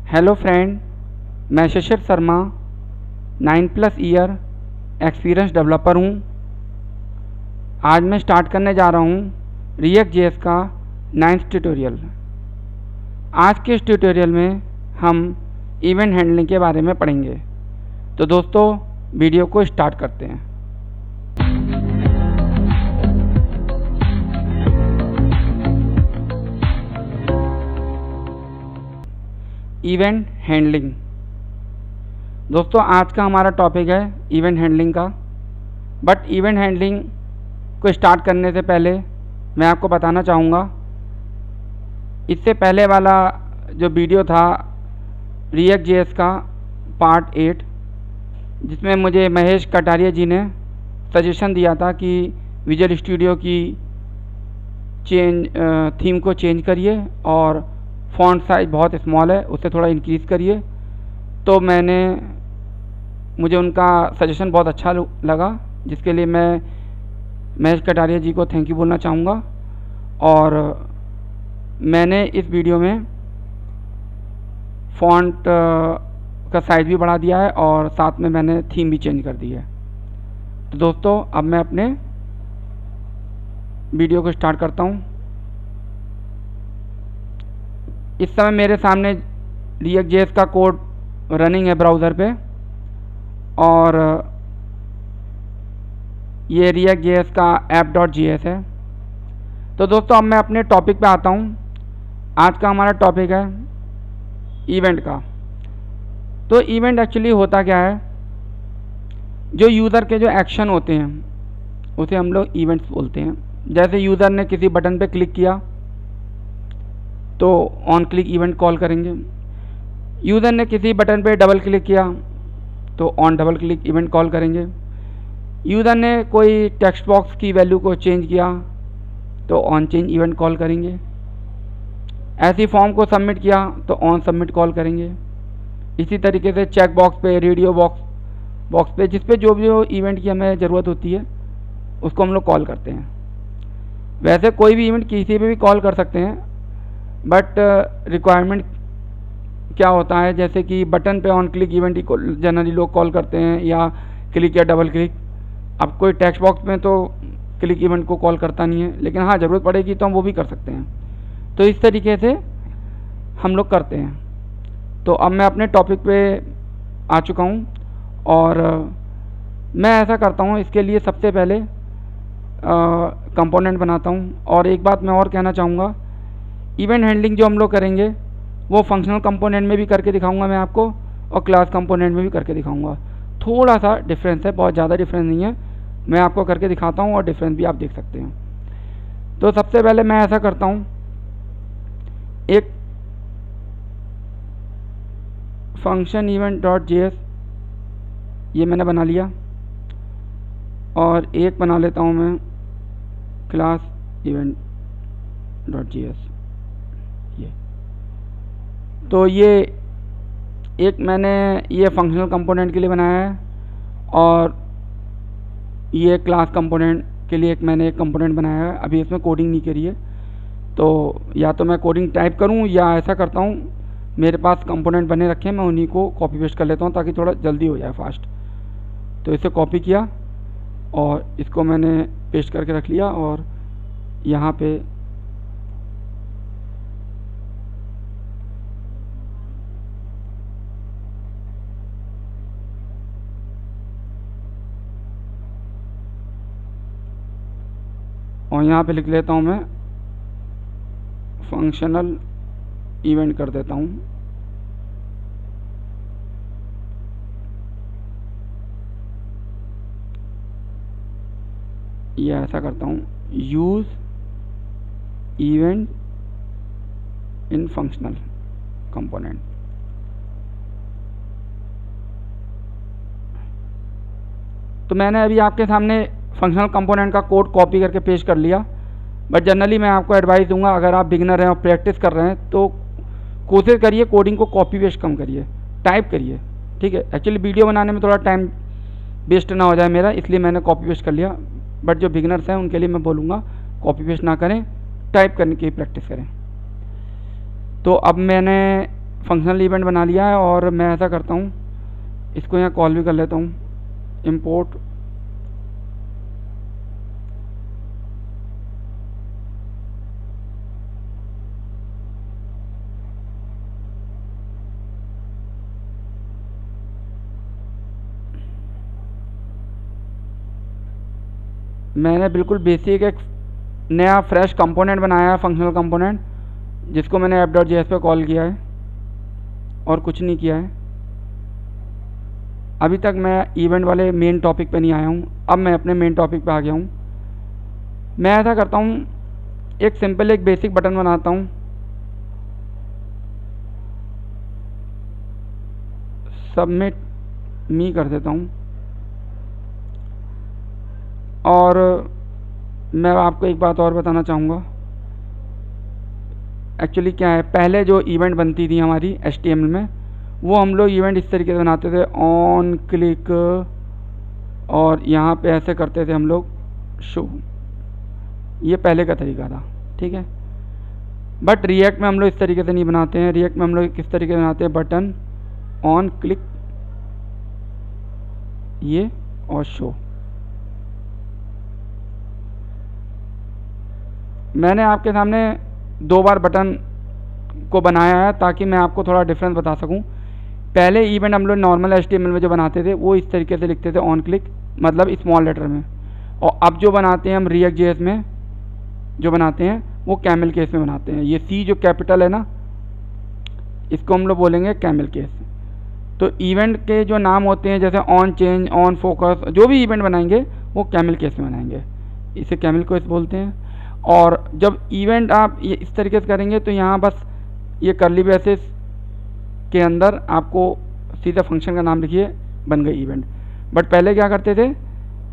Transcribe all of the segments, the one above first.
Hello friend, मैं शिशिर Sharma 9+ year experience developer हूँ। आज मैं स्टार्ट करने जा रहा हूँ रिएक्ट जेएस का 9th ट्यूटोरियल। आज के इस ट्यूटोरियल में हम इवेंट हैंडलिंग के बारे में पढ़ेंगे। तो दोस्तों, वीडियो को स्टार्ट करते हैं। Event handling. दोस्तों, आज का हमारा टॉपिक है इवेंट हैंडलिंग का। बट इवेंट हैंडलिंग को स्टार्ट करने से पहले मैं आपको बताना चाहूँगा, इससे पहले वाला जो वीडियो था रिएक्ट जेएस का पार्ट 8, जिसमें मुझे महेश कटारिया जी ने सजेशन दिया था कि विजुअल स्टूडियो की थीम को चेंज करिए और फ़ॉन्ट साइज़ बहुत स्मॉल है, उससे थोड़ा इंक्रीज़ करिए। तो मुझे उनका सजेशन बहुत अच्छा लगा, जिसके लिए मैं महेश कटारिया जी को थैंक यू बोलना चाहूँगा। और मैंने इस वीडियो में फ़ॉन्ट का साइज़ भी बढ़ा दिया है और साथ में मैंने थीम भी चेंज कर दी है। तो दोस्तों, अब मैं अपने वीडियो को स्टार्ट करता हूँ। इस समय मेरे सामने रिएक्ट जेएस का कोड रनिंग है ब्राउज़र पे, और ये रिएक्ट जेएस का app.js है। तो दोस्तों, अब मैं अपने टॉपिक पे आता हूँ। आज का हमारा टॉपिक है इवेंट का। तो इवेंट एक्चुअली होता क्या है, जो यूज़र के जो एक्शन होते हैं उसे हम लोग इवेंट्स बोलते हैं। जैसे यूज़र ने किसी बटन पे क्लिक किया तो ऑन क्लिक इवेंट कॉल करेंगे। यूज़र ने किसी बटन पे डबल क्लिक किया तो on double click event call करेंगे। यूज़र ने कोई टेक्स्ट बॉक्स की वैल्यू को चेंज किया तो ऑन चेंज इवेंट कॉल करेंगे। ऐसी फॉर्म को सबमिट किया तो ऑन सबमिट कॉल करेंगे। इसी तरीके से चेक बॉक्स पे, रेडियो बॉक्स पे, जिस पे जो इवेंट की हमें ज़रूरत होती है उसको हम लोग कॉल करते हैं। वैसे कोई भी इवेंट किसी पे भी कॉल कर सकते हैं, बट रिक्वायरमेंट क्या होता है, जैसे कि बटन पे ऑन क्लिक इवेंट जनरली लोग कॉल करते हैं, या क्लिक या डबल क्लिक। अब कोई टेक्स्ट बॉक्स में तो क्लिक इवेंट को कॉल करता नहीं है, लेकिन हाँ, ज़रूरत पड़ेगी तो हम वो भी कर सकते हैं। तो इस तरीके से हम लोग करते हैं। तो अब मैं अपने टॉपिक पे आ चुका हूँ, और मैं ऐसा करता हूँ, इसके लिए सबसे पहले कंपोनेंट बनाता हूँ। और एक बात मैं और कहना चाहूँगा, इवेंट हैंडलिंग जो हम लोग करेंगे वो फंक्शनल कंपोनेंट में भी करके दिखाऊंगा मैं आपको, और क्लास कंपोनेंट में भी करके दिखाऊंगा। थोड़ा सा डिफरेंस है, बहुत ज़्यादा डिफरेंस नहीं है। मैं आपको करके दिखाता हूँ और डिफरेंस भी आप देख सकते हैं। तो सबसे पहले मैं ऐसा करता हूँ, एक फंक्शन event.js ये मैंने बना लिया, और एक बना लेता हूँ मैं क्लास event.js। ये तो ये एक मैंने ये फंक्शनल कंपोनेंट के लिए बनाया है, और ये क्लास कंपोनेंट के लिए मैंने एक कंपोनेंट बनाया है। अभी इसमें कोडिंग नहीं करी है, तो या तो मैं कोडिंग टाइप करूं, या ऐसा करता हूं, मेरे पास कंपोनेंट बने रखे हैं, मैं उन्हीं को कॉपी पेस्ट कर लेता हूं ताकि थोड़ा जल्दी हो जाए, फास्ट। तो इसे कॉपी किया और इसको मैंने पेस्ट करके रख लिया, और यहाँ पे लिख लेता हूँ मैं फंक्शनल इवेंट कर देता हूँ। ये ऐसा करता हूँ, use event in functional component. तो मैंने अभी आपके सामने फंक्शनल कंपोनेंट का कोड कॉपी करके पेस्ट कर लिया। बट जनरली मैं आपको एडवाइस दूंगा, अगर आप बिगिनर हैं और प्रैक्टिस कर रहे हैं तो कोशिश करिए कोडिंग को कॉपी पेस्ट कम करिए, टाइप करिए, ठीक है। एक्चुअली वीडियो बनाने में थोड़ा टाइम वेस्ट ना हो जाए मेरा, इसलिए मैंने कॉपी पेस्ट कर लिया। बट जो बिगिनर्स हैं उनके लिए मैं बोलूँगा कॉपी पेस्ट ना करें, टाइप करने की प्रैक्टिस करें। तो अब मैंने फंक्शनल इवेंट बना लिया है और मैं ऐसा करता हूँ, इसको यहाँ कॉल भी कर लेता हूँ, इंपोर्ट मैंने बिल्कुल बेसिक एक नया फ्रेश कंपोनेंट बनाया है, फंक्शनल कंपोनेंट, जिसको मैंने app.js पे कॉल किया है और कुछ नहीं किया है। अभी तक मैं इवेंट वाले मेन टॉपिक पे नहीं आया हूँ, अब मैं अपने मेन टॉपिक पे आ गया हूँ। मैं ऐसा करता हूँ, एक सिंपल एक बेसिक बटन बनाता हूँ, सबमिट मी कर देता हूँ। और मैं आपको एक बात और बताना चाहूँगा, एक्चुअली क्या है, पहले जो इवेंट बनती थी हमारी HTML में, वो हम लोग इवेंट इस तरीके से बनाते थे, ऑन क्लिक, और यहाँ पे ऐसे करते थे हम लोग शो, ये पहले का तरीका था, ठीक है। बट रिएक्ट में हम लोग इस तरीके से नहीं बनाते हैं। रिएक्ट में हम लोग किस तरीके से बनाते हैं, बटन, ऑन क्लिक, ये और शो। मैंने आपके सामने 2 बार बटन को बनाया है ताकि मैं आपको थोड़ा डिफरेंस बता सकूं। पहले इवेंट हम लोग नॉर्मल HTML में जो बनाते थे वो इस तरीके से लिखते थे, ऑन क्लिक, मतलब स्मॉल लेटर में। और अब जो बनाते हैं हम React.js में जो बनाते हैं वो कैमल केस में बनाते हैं। ये C जो कैपिटल है ना, इसको हम लोग बोलेंगे कैमल केस। तो इवेंट के जो नाम होते हैं जैसे ऑन चेंज, ऑन फोकस, जो भी इवेंट बनाएंगे वो कैमल केस में बनाएंगे, इसे कैमल केस बोलते हैं। और जब इवेंट आप ये इस तरीके से करेंगे तो यहाँ बस ये कर्ली ब्रेसेस के अंदर आपको सीधा फंक्शन का नाम लिखिए, बन गई इवेंट। बट पहले क्या करते थे,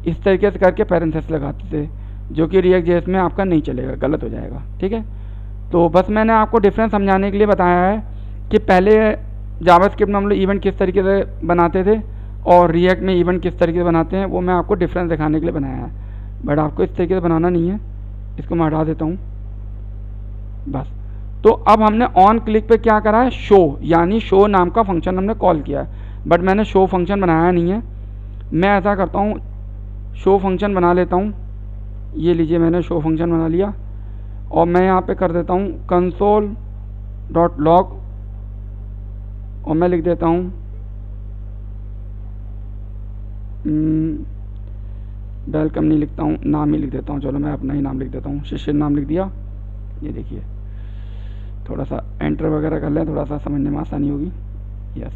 इस तरीके से करके पैरेंथेसिस लगाते थे, जो कि React.js में आपका नहीं चलेगा, गलत हो जाएगा, ठीक है। तो बस मैंने आपको डिफरेंस समझाने के लिए बताया है कि पहले जावास्क्रिप्ट में हम लोग इवेंट किस तरीके से बनाते थे और React में इवेंट किस तरीके से बनाते हैं, वो मैं आपको डिफरेंस दिखाने के लिए बनाया है। बट आपको इस तरीके से बनाना नहीं है, इसको मैं हटा देता हूँ बस। तो अब हमने ऑन क्लिक पे क्या करा है, शो, यानी शो नाम का फंक्शन हमने कॉल किया है। बट मैंने शो फंक्शन बनाया नहीं है। मैं ऐसा करता हूँ, शो फंक्शन बना लेता हूँ। ये लीजिए, मैंने शो फंक्शन बना लिया और मैं यहाँ पे कर देता हूँ console.log और मैं लिख देता हूँ वेलकम नहीं लिखता हूँ, नाम ही लिख देता हूँ। चलो मैं अपना ही नाम लिख देता हूँ, शिशिर नाम लिख दिया। ये देखिए, थोड़ा सा एंटर वगैरह कर लें, थोड़ा सा समझने में आसानी होगी। यस,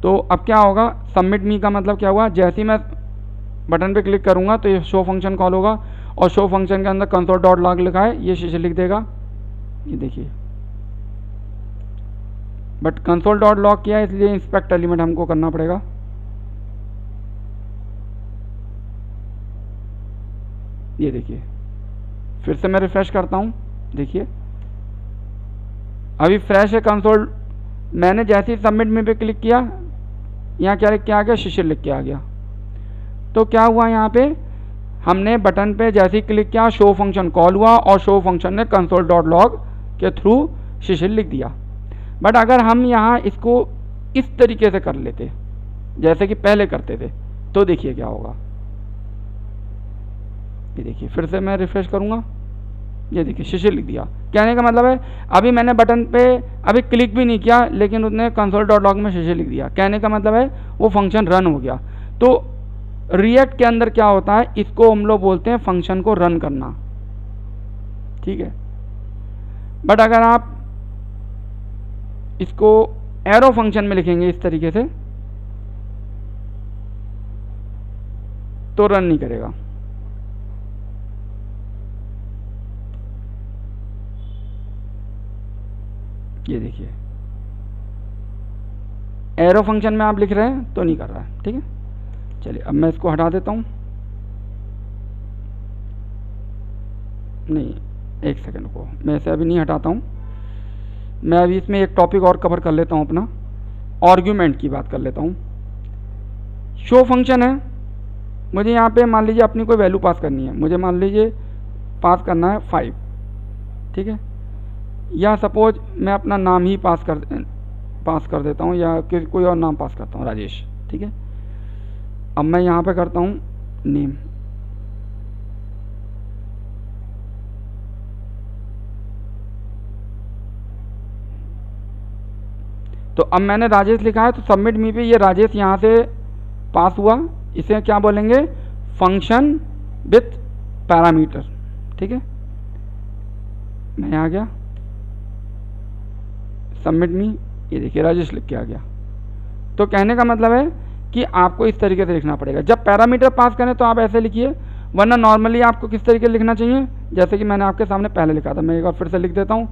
तो अब क्या होगा, सबमिट मी का मतलब क्या हुआ, जैसे ही मैं बटन पे क्लिक करूँगा तो ये शो फंक्शन कॉल होगा और शो फंक्शन के अंदर console.log लिखा है, ये शिशिर लिख देगा। ये देखिए, बट console.log किया है इसलिए इंस्पेक्ट एलिमेंट हमको करना पड़ेगा। ये देखिए, फिर से मैं रिफ्रेश करता हूँ, देखिए अभी फ्रेश है कंसोल। मैंने जैसे ही सबमिट में पे क्लिक किया, यहाँ क्या लिख के आ गया, शिशिर लिख के आ गया। तो क्या हुआ, यहाँ पे हमने बटन पे जैसे ही क्लिक किया, शो फंक्शन कॉल हुआ और शो फंक्शन ने console.log के थ्रू शिशिर लिख दिया। बट अगर हम यहाँ इसको इस तरीके से कर लेते जैसे कि पहले करते थे, तो देखिए क्या होगा। ये देखिए, फिर से मैं रिफ्रेश करूँगा, ये देखिए शिशिर लिख दिया। कहने का मतलब है अभी मैंने बटन पे अभी क्लिक भी नहीं किया लेकिन उसने console.log में शिशिर लिख दिया। कहने का मतलब है वो फंक्शन रन हो गया। तो रिएक्ट के अंदर क्या होता है, इसको हम लोग बोलते हैं फंक्शन को रन करना, ठीक है। बट अगर आप इसको एरो फंक्शन में लिखेंगे इस तरीके से, तो रन नहीं करेगा। ये देखिए, एरो फंक्शन में आप लिख रहे हैं तो नहीं कर रहा है, ठीक है। चलिए अब मैं इसको हटा देता हूँ। नहीं, एक सेकंड को, मैं इसे अभी नहीं हटाता हूँ। मैं अभी इसमें एक टॉपिक और कवर कर लेता हूँ, अपना आर्ग्यूमेंट की बात कर लेता हूँ। शो फंक्शन है, मुझे यहाँ पे मान लीजिए अपनी कोई वैल्यू पास करनी है। मुझे मान लीजिए पास करना है 5, ठीक है। या सपोज मैं अपना नाम ही पास कर देता हूँ, या कोई और नाम पास करता हूँ, राजेश, ठीक है। अब मैं यहाँ पे करता हूँ नेम, तो अब मैंने राजेश लिखा है, तो सबमिट मी पे ये राजेश यहाँ से पास हुआ। इसे क्या बोलेंगे, फंक्शन विथ पैरामीटर, ठीक है। मैं यहाँ गया, सबमिट मी, ये देखिए राजेश लिख के आ गया। तो कहने का मतलब है कि आपको इस तरीके से लिखना पड़ेगा। जब पैरामीटर पास करें तो आप ऐसे लिखिए, वरना नॉर्मली आपको किस तरीके से लिखना चाहिए, जैसे कि मैंने आपके सामने पहले लिखा था। मैं एक बार फिर से लिख देता हूँ,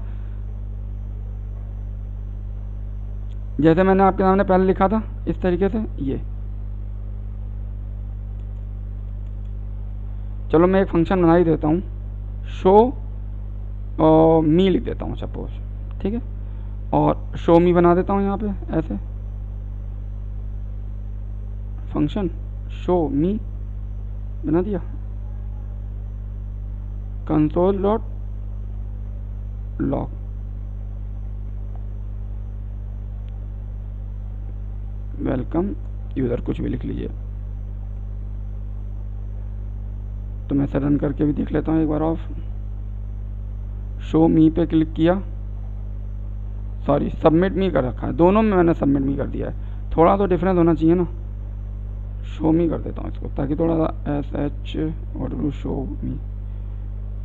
जैसे मैंने आपके सामने पहले लिखा था इस तरीके से। ये चलो मैं एक फंक्शन बना ही देता हूँ, शो मी लिख देता हूँ सपोज, ठीक है, और शो मी बना देता हूँ यहाँ पे ऐसे, फंक्शन शो मी बना दिया, console dot log, welcome user, कुछ भी लिख लीजिए। तो मैं रन करके भी देख लेता हूँ एक बार ऑफ। शो मी पे क्लिक किया, सॉरी सबमिट मी कर रखा है, दोनों में मैंने सबमिट मी कर दिया है, थोड़ा तो डिफरेंस होना चाहिए ना। शो मी कर देता हूँ इसको, ताकि थोड़ा सा SH और शो मी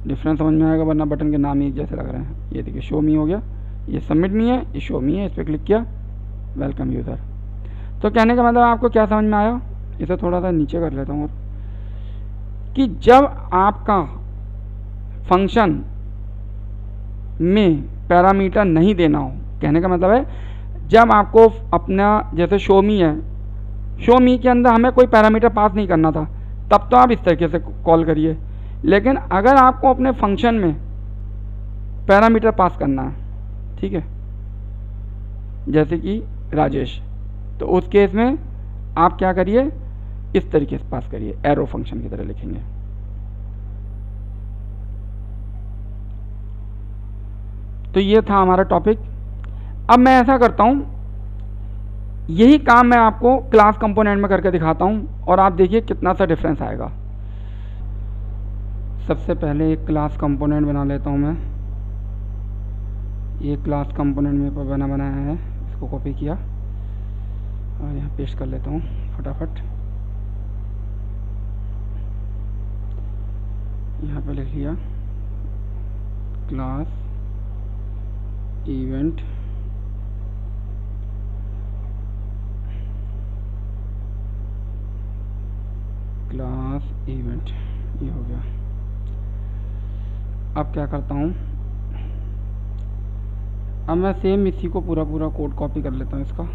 डिफरेंस समझ में आएगा, वरना बटन के नाम ही एक जैसे लग रहे हैं। ये देखिए शो मी हो गया, ये सबमिट मी है, ये शो मी है, इस पर क्लिक किया, वेलकम यूज़र। तो कहने का मतलब आपको क्या समझ में आया, इसे थोड़ा सा नीचे कर लेता हूँ और, कि जब आपका फंक्शन में पैरामीटर नहीं देना हो, कहने का मतलब है जब आपको अपना, जैसे शो मी है, शो मी के अंदर हमें कोई पैरामीटर पास नहीं करना था, तब तो आप इस तरीके से कॉल करिए। लेकिन अगर आपको अपने फंक्शन में पैरामीटर पास करना है, ठीक है, जैसे कि राजेश, तो उस केस में आप क्या करिए, इस तरीके से पास करिए, एरो फंक्शन की तरह लिखेंगे। तो ये था हमारा टॉपिक। अब मैं ऐसा करता हूँ, यही काम मैं आपको क्लास कंपोनेंट में करके दिखाता हूँ, और आप देखिए कितना सा डिफरेंस आएगा। सबसे पहले एक क्लास कंपोनेंट बना लेता हूँ मैं। ये क्लास कंपोनेंट मेरे पर बनाया है, इसको कॉपी किया और यहाँ पेस्ट कर लेता हूँ फटाफट। यहाँ पे लिख लिया क्लास इवेंट, क्लास इवेंट, ये हो गया। अब क्या करता हूँ, अब मैं सेम इसी को पूरा कोड कॉपी कर लेता हूँ इसका।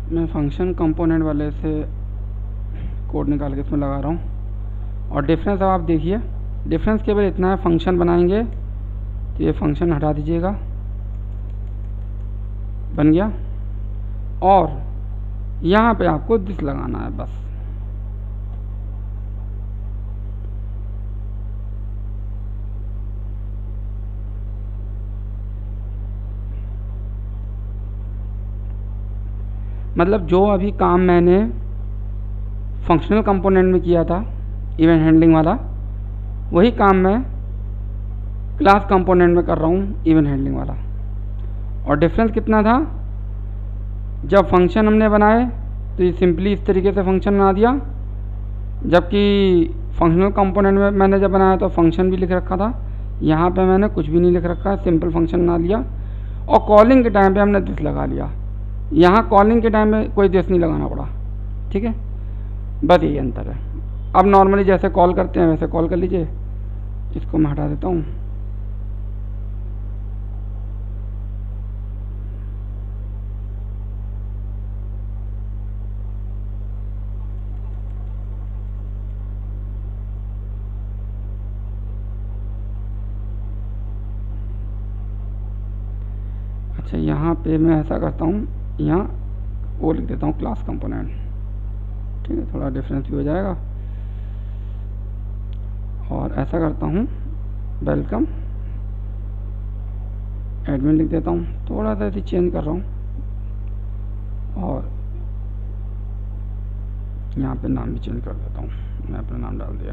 मैं फंक्शन कंपोनेंट वाले से कोड निकाल के इसमें लगा रहा हूँ। और डिफरेंस अब आप देखिए, डिफरेंस केवल इतना है, फंक्शन बनाएंगे तो ये फंक्शन हटा दीजिएगा, बन गया, और यहाँ पे आपको दिस लगाना है बस। मतलब जो अभी काम मैंने फंक्शनल कंपोनेंट में किया था इवेंट हैंडलिंग वाला, वही काम मैं क्लास कंपोनेंट में कर रहा हूँ इवेंट हैंडलिंग वाला। और डिफरेंस कितना था, जब फंक्शन हमने बनाए तो ये सिंपली इस तरीके से फंक्शन बना दिया, जबकि फंक्शनल कंपोनेंट में मैंने जब बनाया तो फंक्शन भी लिख रखा था, यहाँ पे मैंने कुछ भी नहीं लिख रखा है, सिंपल फंक्शन बना लिया। और कॉलिंग के टाइम पे हमने दिस लगा लिया। यहाँ कॉलिंग के टाइम में कोई दिस नहीं लगाना पड़ा, ठीक है, बस यही अंतर है। अब नॉर्मली जैसे कॉल करते हैं वैसे कॉल कर लीजिए। इसको मैं हटा देता हूँ। अच्छा, यहाँ पे मैं ऐसा करता हूँ, यहाँ वो लिख देता हूँ क्लास कंपोनेंट, ठीक है, थोड़ा डिफरेंस भी हो जाएगा। और ऐसा करता हूँ वेलकम एडमिन लिख देता हूँ, थोड़ा सा ऐसे चेंज कर रहा हूँ। और यहाँ पे नाम भी चेंज कर देता हूँ, मैं अपना नाम डाल दिया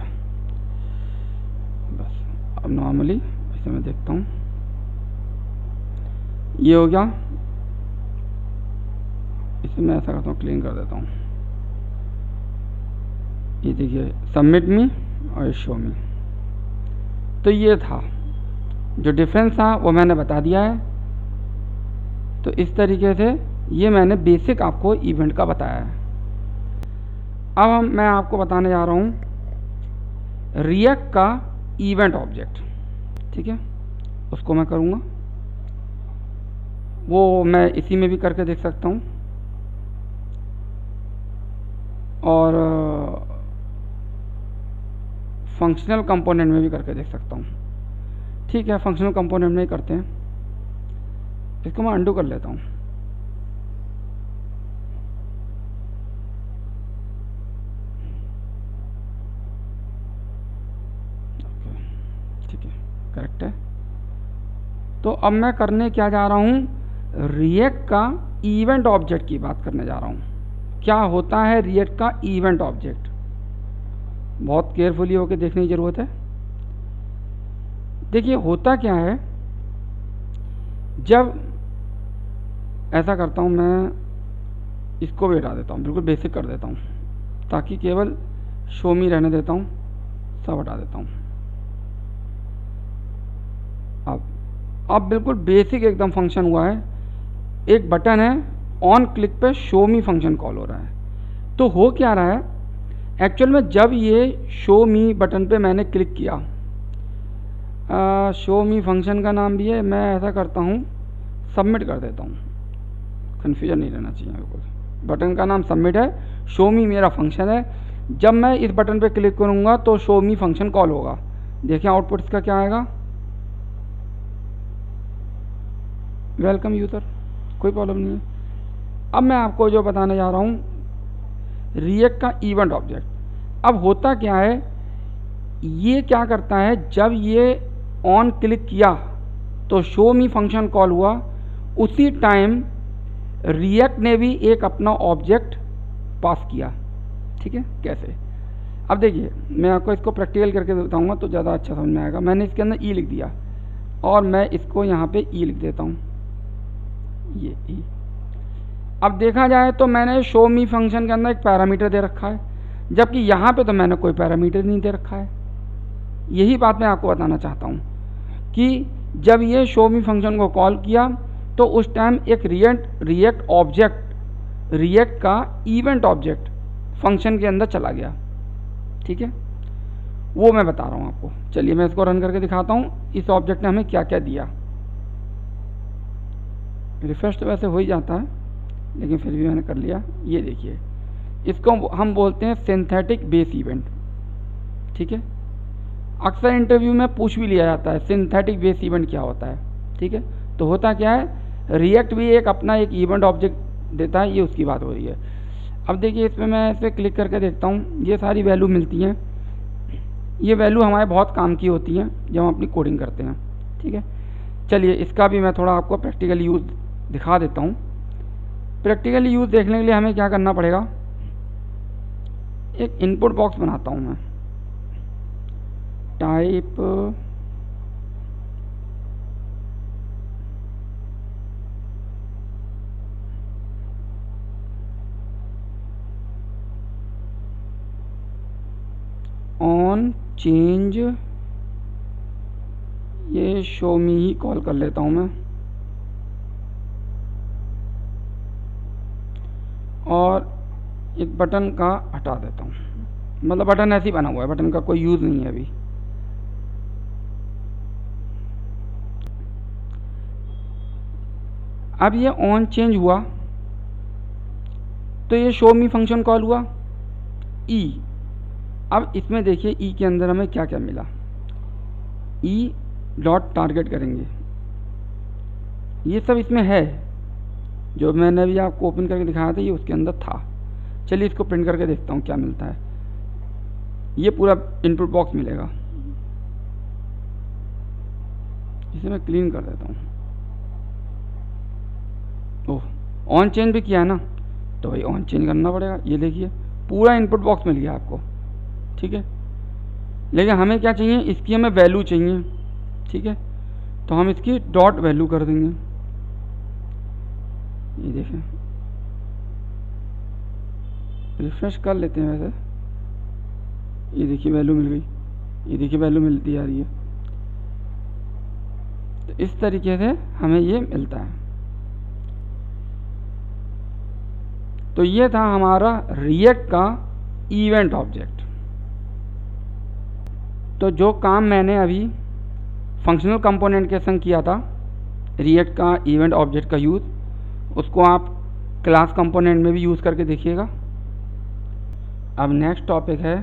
बस। अब नॉर्मली इसे मैं देखता हूँ, ये हो गया। इसे मैं ऐसा करता हूँ, क्लीन कर देता हूँ। ये देखिए सबमिट मी और शो मी। तो ये था जो डिफरेंस था वो मैंने बता दिया है। तो इस तरीके से ये मैंने बेसिक आपको इवेंट का बताया है। अब मैं आपको बताने जा रहा हूँ रिएक्ट का इवेंट ऑब्जेक्ट, ठीक है, उसको मैं करूँगा। वो मैं इसी में भी करके देख सकता हूँ और फंक्शनल कंपोनेंट में भी करके देख सकता हूँ। ठीक है, फंक्शनल कंपोनेंट में ही करते हैं। इसको मैं अंडू कर लेता हूँ। ठीक है, करेक्ट है। तो अब मैं करने क्या जा रहा हूँ, रिएक्ट का इवेंट ऑब्जेक्ट की बात करने जा रहा हूँ। क्या होता है रिएक्ट का इवेंट ऑब्जेक्ट, बहुत केयरफुली होकर देखने की ज़रूरत है। देखिए होता क्या है, जब ऐसा करता हूँ मैं, इसको भी हटा देता हूँ, बिल्कुल बेसिक कर देता हूँ ताकि केवल शो मी रहने देता हूँ, सब हटा देता हूँ। अब बिल्कुल बेसिक एकदम फंक्शन हुआ है। एक बटन है, ऑन क्लिक पे शो मी फंक्शन कॉल हो रहा है। तो हो क्या रहा है, एक्चुअल में जब ये शो मी बटन पे मैंने क्लिक किया, शो मी फंक्शन का नाम भी है, मैं ऐसा करता हूँ सबमिट कर देता हूँ, कन्फ्यूजन नहीं रहना चाहिए बिल्कुल। बटन का नाम सबमिट है, शो मी मेरा फंक्शन है। जब मैं इस बटन पे क्लिक करूँगा तो शो मी फंक्शन कॉल होगा। देखिए आउटपुट इसका क्या आएगा, वेलकम यूज़र, कोई प्रॉब्लम नहीं है। अब मैं आपको जो बताने जा रहा हूँ रिएक्ट का इवेंट ऑब्जेक्ट। अब होता क्या है, ये क्या करता है, जब ये ऑन क्लिक किया तो शो मी फंक्शन कॉल हुआ, उसी टाइम रिएक्ट ने भी एक अपना ऑब्जेक्ट पास किया। ठीक है, कैसे, अब देखिए मैं आपको इसको प्रैक्टिकल करके बताऊंगा तो ज़्यादा अच्छा समझ में आएगा। मैंने इसके अंदर ई लिख दिया और मैं इसको यहाँ पे ई लिख देता हूँ, ये ई। अब देखा जाए तो मैंने शो मी फंक्शन के अंदर एक पैरामीटर दे रखा है, जबकि यहाँ पे तो मैंने कोई पैरामीटर नहीं दे रखा है। यही बात मैं आपको बताना चाहता हूँ कि जब ये शो मी फंक्शन को कॉल किया तो उस टाइम एक रिएक्ट ऑब्जेक्ट, रिएक्ट का इवेंट ऑब्जेक्ट फंक्शन के अंदर चला गया। ठीक है, वो मैं बता रहा हूँ आपको। चलिए मैं इसको रन करके दिखाता हूँ इस ऑब्जेक्ट ने हमें क्या क्या दिया। रिफ्रेश तो वैसे हो ही जाता है, लेकिन फिर भी मैंने कर लिया। ये देखिए, इसको हम बोलते हैं सिंथेटिक बेस इवेंट। ठीक है, अक्सर इंटरव्यू में पूछ भी लिया जाता है सिंथेटिक बेस इवेंट क्या होता है। ठीक है, तो होता क्या है, रिएक्ट भी एक अपना एक इवेंट ऑब्जेक्ट देता है, ये उसकी बात हो रही है। अब देखिए इस पर मैं इस पर क्लिक करके देखता हूँ, ये सारी वैल्यू मिलती हैं। ये वैल्यू हमारे बहुत काम की होती हैं जब हम अपनी कोडिंग करते हैं। ठीक है, चलिए इसका भी मैं थोड़ा आपको प्रैक्टिकल यूज़ दिखा देता हूँ। प्रैक्टिकल यूज़ देखने के लिए हमें क्या करना पड़ेगा, एक इनपुट बॉक्स बनाता हूँ मैं, टाइप ऑन चेंज ये शो मी ही कॉल कर लेता हूँ मैं, और एक बटन का हटा देता हूँ, मतलब बटन ऐसे ही बना हुआ है, बटन का कोई यूज़ नहीं है अभी। अब ये ऑन चेंज हुआ तो ये शो मी फंक्शन कॉल हुआ ई। अब इसमें देखिए ई के अंदर हमें क्या क्या मिला, ई डॉट टारगेट करेंगे, ये सब इसमें है जो मैंने अभी आपको ओपन करके दिखाया था, ये उसके अंदर था। चलिए इसको प्रिंट करके देखता हूँ क्या मिलता है। ये पूरा इनपुट बॉक्स मिलेगा, इसे मैं क्लीन कर देता हूँ। ओह, ऑन चेंज भी किया है ना, तो भाई ऑन चेंज करना पड़ेगा। ये देखिए पूरा इनपुट बॉक्स मिल गया आपको, ठीक है। लेकिन हमें क्या चाहिए, इसकी हमें वैल्यू चाहिए, ठीक है। तो हम इसकी डॉट वैल्यू कर देंगे। ये देखें, रिफ्रेश कर लेते हैं वैसे। ये देखिए वैल्यू मिल गई, ये देखिए वैल्यू मिलती आ रही है। तो इस तरीके से हमें ये मिलता है। तो ये था हमारा रिएक्ट का इवेंट ऑब्जेक्ट। तो जो काम मैंने अभी फंक्शनल कंपोनेंट के संग किया था, रिएक्ट का इवेंट ऑब्जेक्ट का यूज़, उसको आप क्लास कंपोनेंट में भी यूज़ करके देखिएगा। अब नेक्स्ट टॉपिक है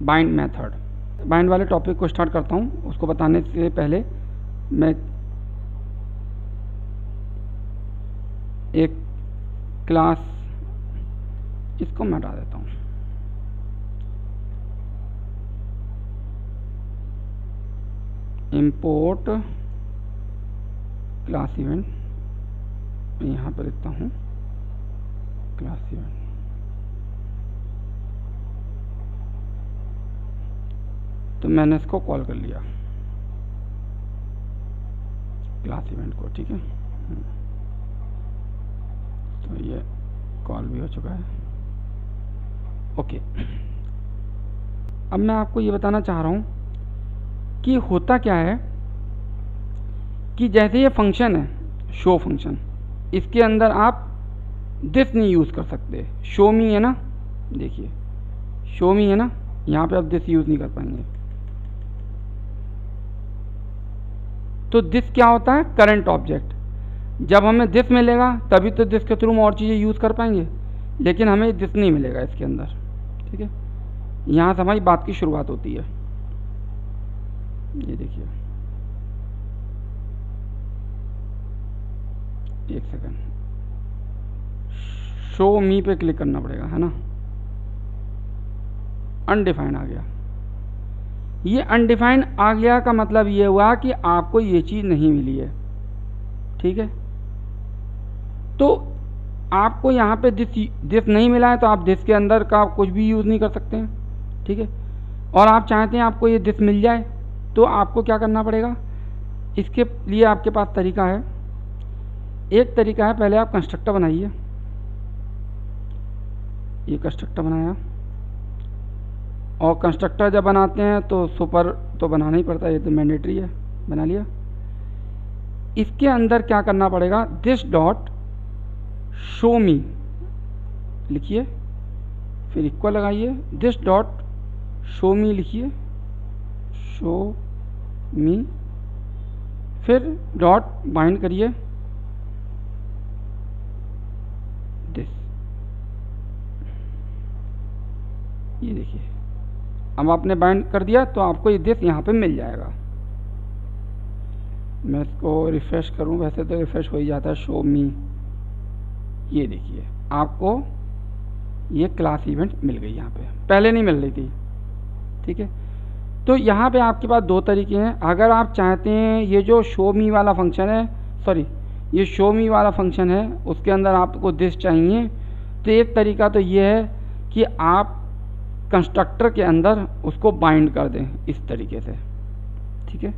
बाइंड मेथड। बाइंड वाले टॉपिक को स्टार्ट करता हूँ। उसको बताने से पहले मैं एक क्लास, इसको मैं हटा देता हूँ। इंपोर्ट क्लास इवेंट, यहाँ पर लिखता हूँ क्लास इवेंट। तो मैंने इसको कॉल कर लिया क्लास इवेंट को, ठीक है। तो ये कॉल भी हो चुका है, ओके। अब मैं आपको ये बताना चाह रहा हूँ कि होता क्या है कि जैसे ये फंक्शन है शो फंक्शन, इसके अंदर आप दिस नहीं यूज़ कर सकते। शो मी है ना, देखिए शो मी है ना, यहाँ पे आप दिस यूज़ नहीं कर पाएंगे। तो दिस क्या होता है, करंट ऑब्जेक्ट। जब हमें दिस मिलेगा तभी तो दिस के थ्रू हम और चीज़ें यूज़ कर पाएंगे, लेकिन हमें दिस नहीं मिलेगा इसके अंदर, ठीक है। यहाँ से हमारी बात की शुरुआत होती है। ये देखिए, एक सेकंड, शो मी पे क्लिक करना पड़ेगा, है ना। अनडिफाइंड आ गया। ये अनडिफाइंड आ गया का मतलब ये हुआ कि आपको ये चीज़ नहीं मिली है, ठीक है। तो आपको यहाँ पे दिस नहीं मिला है, तो आप दिस के अंदर का कुछ भी यूज़ नहीं कर सकते हैं, ठीक है। और आप चाहते हैं आपको ये दिस मिल जाए, तो आपको क्या करना पड़ेगा, इसके लिए आपके पास तरीका है। एक तरीका है, पहले आप कंस्ट्रक्टर बनाइए। ये कंस्ट्रक्टर बनाया, और कंस्ट्रक्टर जब बनाते हैं तो सुपर तो बनाना ही पड़ता है, ये तो मैंडेटरी है, बना लिया। इसके अंदर क्या करना पड़ेगा, दिस डॉट शो मी लिखिए, फिर इक्वल लगाइए, दिस डॉट शो मी लिखिए, शो मी, फिर डॉट बाइंड करिए दिस। ये देखिए, अब आपने बाइंड कर दिया तो आपको ये दिस यहाँ पे मिल जाएगा। मैं इसको रिफ़्रेश करूँ, वैसे तो रिफ़्रेश हो ही जाता है, शो मी। ये देखिए आपको ये क्लास इवेंट मिल गई, यहाँ पे पहले नहीं मिल रही थी, ठीक है। तो यहाँ पे आपके पास दो तरीके हैं। अगर आप चाहते हैं ये जो शो मी वाला फंक्शन है, सॉरी ये शो मी वाला फंक्शन है, उसके अंदर आपको दिस चाहिए, तो एक तरीका तो ये है कि आप कंस्ट्रक्टर के अंदर उसको बाइंड कर दें इस तरीके से, ठीक है।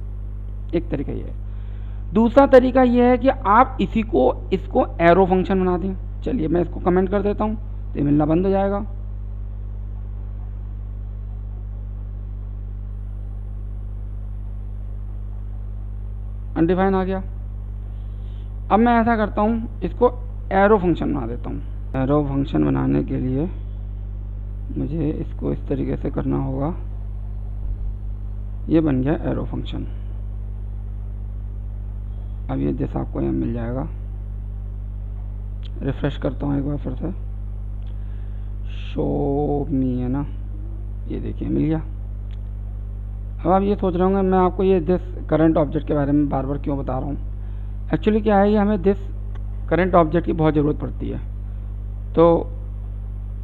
एक तरीका ये है। दूसरा तरीका ये है कि आप इसको एरो फंक्शन बना दें। चलिए मैं इसको कमेंट कर देता हूँ, तो ये मिलना बंद हो जाएगा। अनडिफाइन आ गया। अब मैं ऐसा करता हूँ, इसको एरो फंक्शन बना देता हूँ। एरो फंक्शन बनाने के लिए मुझे इसको इस तरीके से करना होगा। ये बन गया एरो फंक्शन। अब ये जैसा आपको यहाँ मिल जाएगा, रिफ्रेश करता हूँ एक बार फिर से, शो मी है ना, ये देखिए मिल गया। अब आप ये सोच रहे होंगे मैं आपको ये दिस करंट ऑब्जेक्ट के बारे में बार बार क्यों बता रहा हूँ। एक्चुअली क्या है, ये हमें दिस करंट ऑब्जेक्ट की बहुत ज़रूरत पड़ती है। तो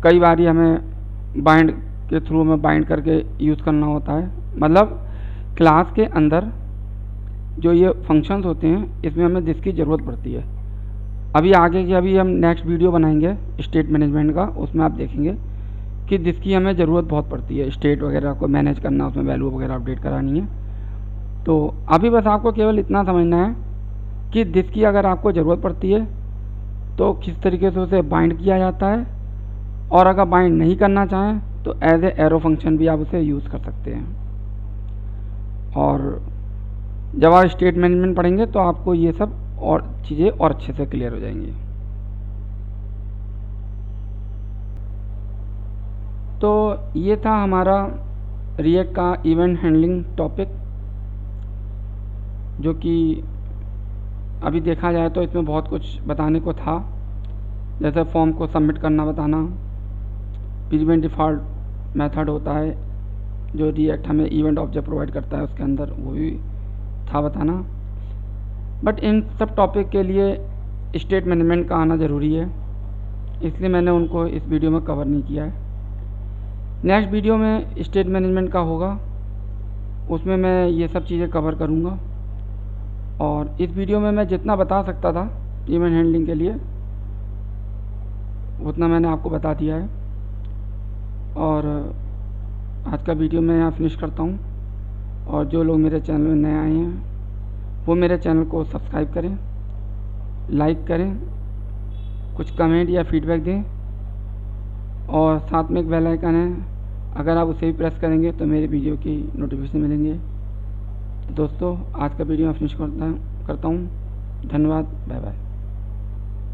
कई बार हमें बाइंड के थ्रू में बाइंड करके यूज़ करना होता है। मतलब क्लास के अंदर जो ये फंक्शंस होते हैं इसमें हमें दिस की ज़रूरत पड़ती है। अभी आगे की अभी हम नेक्स्ट वीडियो बनाएंगे स्टेट मैनेजमेंट का, उसमें आप देखेंगे कि दिस की हमें ज़रूरत बहुत पड़ती है। स्टेट वगैरह को मैनेज करना, उसमें वैल्यू वगैरह अपडेट करानी है। तो अभी बस आपको केवल इतना समझना है कि दिस की अगर आपको ज़रूरत पड़ती है तो किस तरीके से उसे बाइंड किया जाता है, और अगर बाइंड नहीं करना चाहें तो एज ए एरो फंक्शन भी आप उसे यूज़ कर सकते हैं। और जब आप स्टेट मैनेजमेंट पढ़ेंगे तो आपको ये सब और चीज़ें और अच्छे से क्लियर हो जाएंगी। तो ये था हमारा रिएक्ट का इवेंट हैंडलिंग टॉपिक, जो कि अभी देखा जाए तो इसमें बहुत कुछ बताने को था। जैसे फॉर्म को सबमिट करना बताना, प्रीवेंट डिफ़ॉल्ट मेथड होता है जो रिएक्ट हमें इवेंट ऑब्जेक्ट प्रोवाइड करता है, उसके अंदर वो भी था बताना। बट इन सब टॉपिक के लिए स्टेट मैनेजमेंट का आना ज़रूरी है, इसलिए मैंने उनको इस वीडियो में कवर नहीं किया है। नेक्स्ट वीडियो में स्टेट मैनेजमेंट का होगा, उसमें मैं ये सब चीज़ें कवर करूँगा। और इस वीडियो में मैं जितना बता सकता था इवेंट हैंडलिंग के लिए उतना मैंने आपको बता दिया है। और आज का वीडियो मैं यहाँ फिनिश करता हूँ। और जो लोग मेरे चैनल में नए आए हैं वो मेरे चैनल को सब्सक्राइब करें, लाइक करें, कुछ कमेंट या फीडबैक दें, और साथ में एक बेल आइकन है, अगर आप उसे भी प्रेस करेंगे तो मेरे वीडियो की नोटिफिकेशन मिलेंगे। तो दोस्तों आज का वीडियो मैं फिनिश करता हूँ। धन्यवाद, बाय बाय।